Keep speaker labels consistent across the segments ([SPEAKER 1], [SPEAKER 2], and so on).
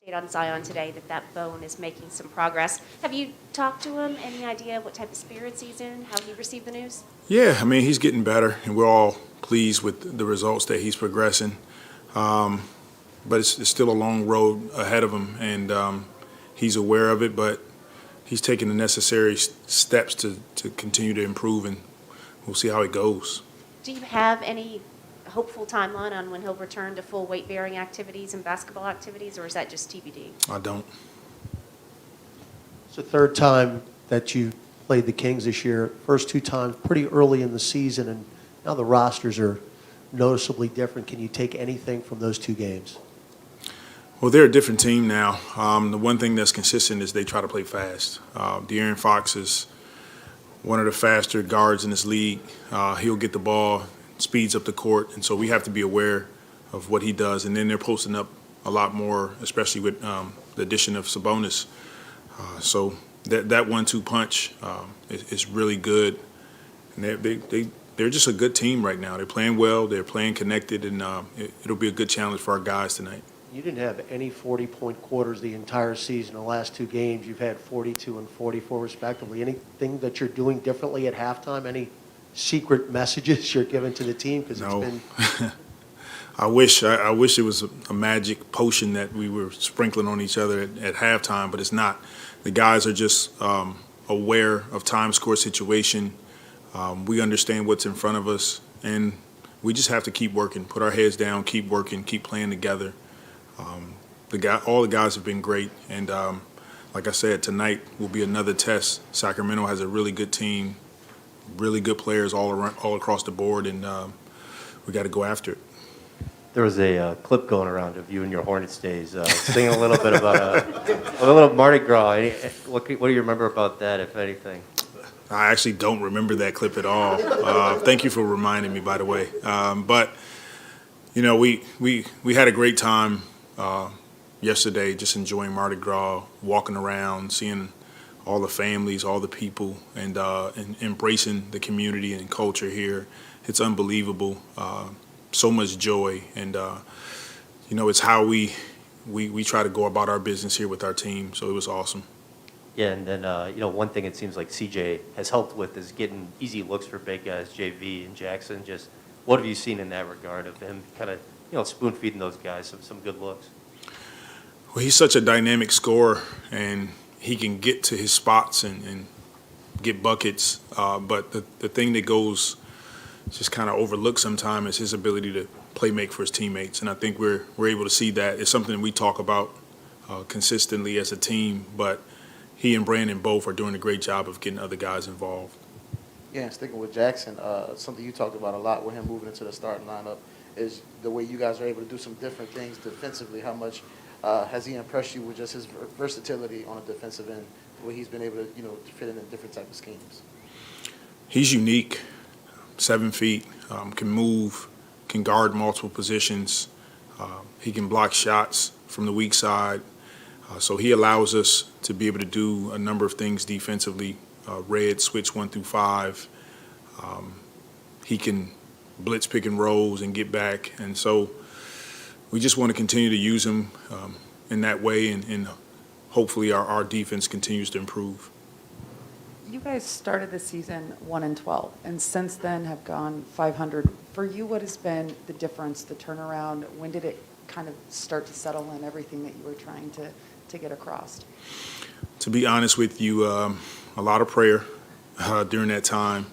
[SPEAKER 1] On Zion today that bone is making some progress. Have you talked to him? Any idea what type of spirits he's in? How he received the news?
[SPEAKER 2] Yeah, I mean, he's getting better, and we're all pleased with the results that he's progressing. But it's still a long road ahead of him, and he's aware of it, but he's taking the necessary steps to continue to improve, and we'll see how it goes.
[SPEAKER 1] Do you have any hopeful timeline on when he'll return to full weight-bearing activities and basketball activities, or is that just TBD?
[SPEAKER 2] I don't.
[SPEAKER 3] It's the third time that you played the Kings this year. First two times pretty early in the season, and now the rosters are noticeably different. Can you take anything from those two games?
[SPEAKER 2] Well, they're a different team now. The one thing that's consistent is they try to play fast. De'Aaron Fox is one of the faster guards in this league. He'll get the ball, speeds up the court, and so we have to be aware of what he does. And then they're posting up a lot more, especially with the addition of Sabonis. So that 1-2 punch is really good. And they're just a good team right now. They're playing well, they're playing connected, and it'll be a good challenge for our guys tonight.
[SPEAKER 3] You didn't have any 40-point quarters the entire season. The last two games, you've had 42 and 44 respectively. Anything that you're doing differently at halftime? Any secret messages you're giving to the team? Because
[SPEAKER 2] No.
[SPEAKER 3] It's been.
[SPEAKER 2] I wish it was a magic potion that we were sprinkling on each other at halftime, but it's not. The guys are just aware of time, score, situation. We understand what's in front of us, and we just have to keep working, put our heads down, keep working, keep playing together. All the guys have been great, and like I said, tonight will be another test. Sacramento has a really good team, really good players all across the board, and we got to go after it.
[SPEAKER 4] There was a clip going around of you and your Hornets days, singing a little bit about a little Mardi Gras. What do you remember about that, if anything?
[SPEAKER 2] I actually don't remember that clip at all. Thank you for reminding me, by the way. But you know, we had a great time yesterday, just enjoying Mardi Gras, walking around, seeing all the families, all the people, and embracing the community and culture here. It's unbelievable. So much joy, and you know, it's how we try to go about our business here with our team. So it was awesome.
[SPEAKER 4] Yeah, and then you know, one thing it seems like CJ has helped with is getting easy looks for big guys, JV and Jackson. Just what have you seen in that regard of him kind of, you know, spoon feeding those guys some good looks?
[SPEAKER 2] Well, he's such a dynamic scorer, and he can get to his spots and get buckets. But the thing that goes just kind of overlooked sometimes is his ability to play make for his teammates. And I think we're able to see that. It's something that we talk about consistently as a team, but he and Brandon both are doing a great job of getting other guys involved.
[SPEAKER 5] Yeah, and sticking with Jackson, something you talked about a lot with him moving into the starting lineup is the way you guys are able to do some different things defensively. How much has he impressed you with just his versatility on a defensive end, where he's been able to, you know, fit in different type of schemes?
[SPEAKER 2] He's unique, 7 feet, can move, can guard multiple positions. He can block shots from the weak side. So he allows us to be able to do a number of things defensively. Red switch 1 through 5. He can blitz pick and rolls and get back. And so we just want to continue to use him in that way, and hopefully our defense continues to improve.
[SPEAKER 6] You guys started the season 1-12, and since then have gone 500. For you, what has been the difference, the turnaround? When did it kind of start to settle in, everything that you were trying to get across?
[SPEAKER 2] To be honest with you, a lot of prayer during that time.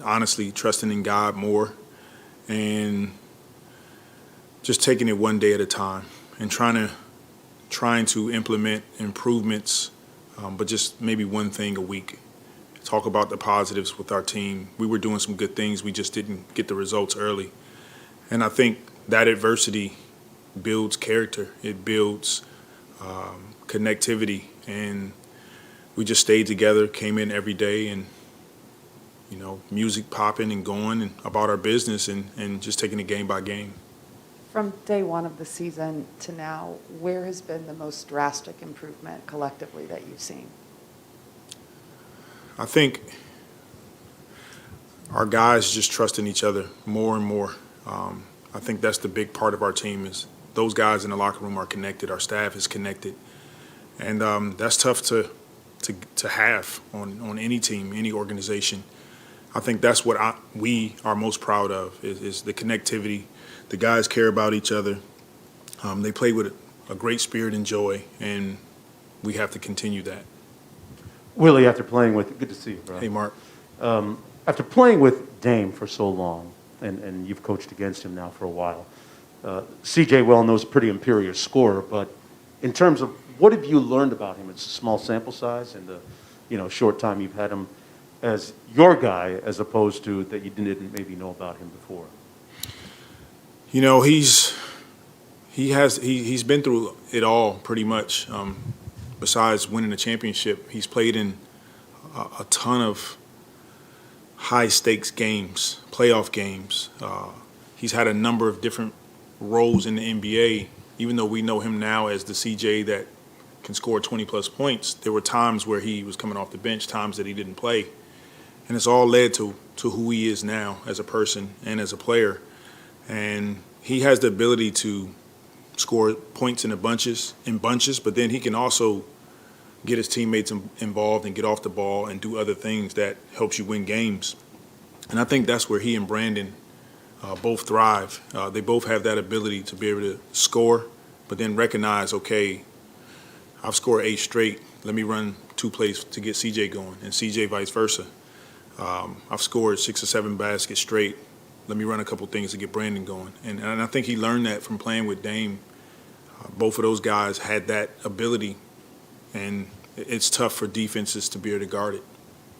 [SPEAKER 2] Honestly, trusting in God more, and just taking it one day at a time, and trying to implement improvements, but just maybe one thing a week. Talk about the positives with our team. We were doing some good things. We just didn't get the results early. And I think that adversity builds character. It builds connectivity. And we just stayed together, came in every day, and, you know, music popping and going and about our business, and just taking it game by game.
[SPEAKER 6] From day one of the season to now, where has been the most drastic improvement collectively that you've seen?
[SPEAKER 2] I think our guys just trusting each other more and more. I think that's the big part of our team, is those guys in the locker room are connected. Our staff is connected. And that's tough to have on any team, any organization. I think that's what we are most proud of is the connectivity. The guys care about each other. They play with a great spirit and joy, and we have to continue that.
[SPEAKER 7] Willie, after playing with, good to see you, bro.
[SPEAKER 2] Hey, Mark.
[SPEAKER 7] After playing with Dame for so long, and you've coached against him now for a while, CJ well knows a pretty imperious scorer, but in terms of what have you learned about him? It's a small sample size and the short time you've had him as your guy as opposed to that you didn't maybe know about him before.
[SPEAKER 2] You know, he's been through it all pretty much. Besides winning a championship, he's played in a ton of high-stakes games, playoff games. He's had a number of different roles in the NBA. Even though we know him now as the CJ that can score 20-plus points, there were times where he was coming off the bench, times that he didn't play. And it's all led to who he is now as a person and as a player. And he has the ability to score points in bunches, but then he can also get his teammates involved and get off the ball and do other things that helps you win games. And I think that's where he and Brandon both thrive. They both have that ability to be able to score, but then recognize, okay, I've scored 8 straight. Let me run 2 plays to get CJ going, and CJ vice versa. I've scored 6 or 7 baskets straight. Let me run a couple things to get Brandon going. And I think he learned that from playing with Dame. Both of those guys had that ability, and it's tough for defenses to be able to guard it.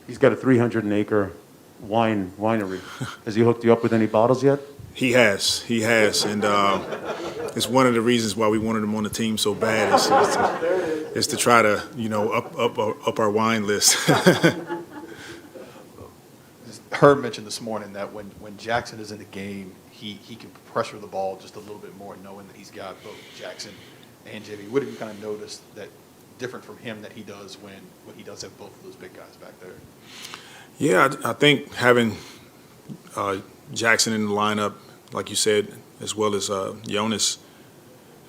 [SPEAKER 7] He's got a 300-acre winery. Has he hooked you up with any bottles yet?
[SPEAKER 2] He has, and it's one of the reasons why we wanted him on the team so bad is to try to, up our wine list.
[SPEAKER 8] Herb mentioned this morning that when Jackson is in the game, he can pressure the ball just a little bit more, knowing that he's got both Jackson and JV. What have you kind of noticed that different from him that he does when he does have both of those big guys back there?
[SPEAKER 2] Yeah, I think having Jackson in the lineup, like you said, as well as Jonas,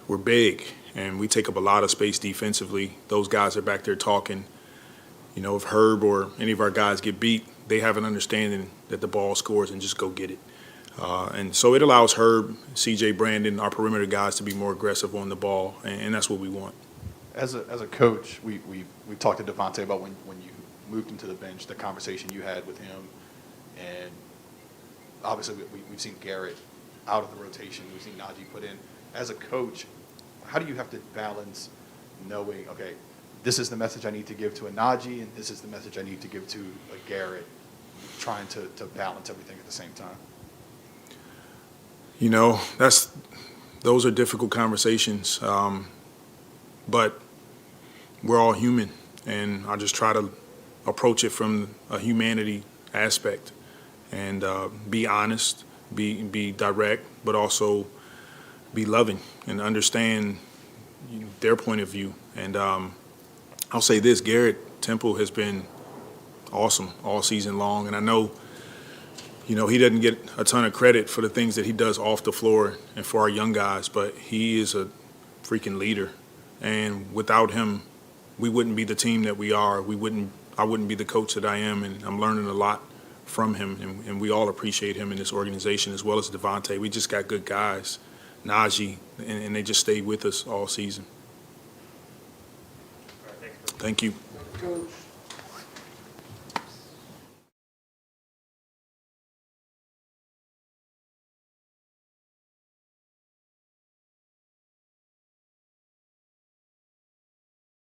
[SPEAKER 2] we're big, and we take up a lot of space defensively. Those guys are back there talking. If Herb or any of our guys get beat, they have an understanding that the ball scores and just go get it. And so it allows Herb, CJ, Brandon, our perimeter guys to be more aggressive on the ball, and that's what we want.
[SPEAKER 8] As a coach, we talked to Devontae about when you moved him to the bench, the conversation you had with him, and obviously we've seen Garrett out of the rotation, we've seen Najee put in. As a coach, how do you have to balance knowing, okay, this is the message I need to give to a Najee, and this is the message I need to give to a Garrett, trying to balance everything at the same time?
[SPEAKER 2] Those are difficult conversations, but we're all human, and I just try to approach it from a humanity aspect and be honest, be direct, but also be loving and understand their point of view. And I'll say this, Garrett Temple has been awesome all season long, and I know he doesn't get a ton of credit for the things that he does off the floor and for our young guys, but he is a freaking leader. And without him, we wouldn't be the team that we are. I wouldn't be the coach that I am, and I'm learning a lot from him, and we all appreciate him in this organization as well as Devontae. We just got good guys, Najee, and they just stayed with us all season. Thank you.
[SPEAKER 3] Coach.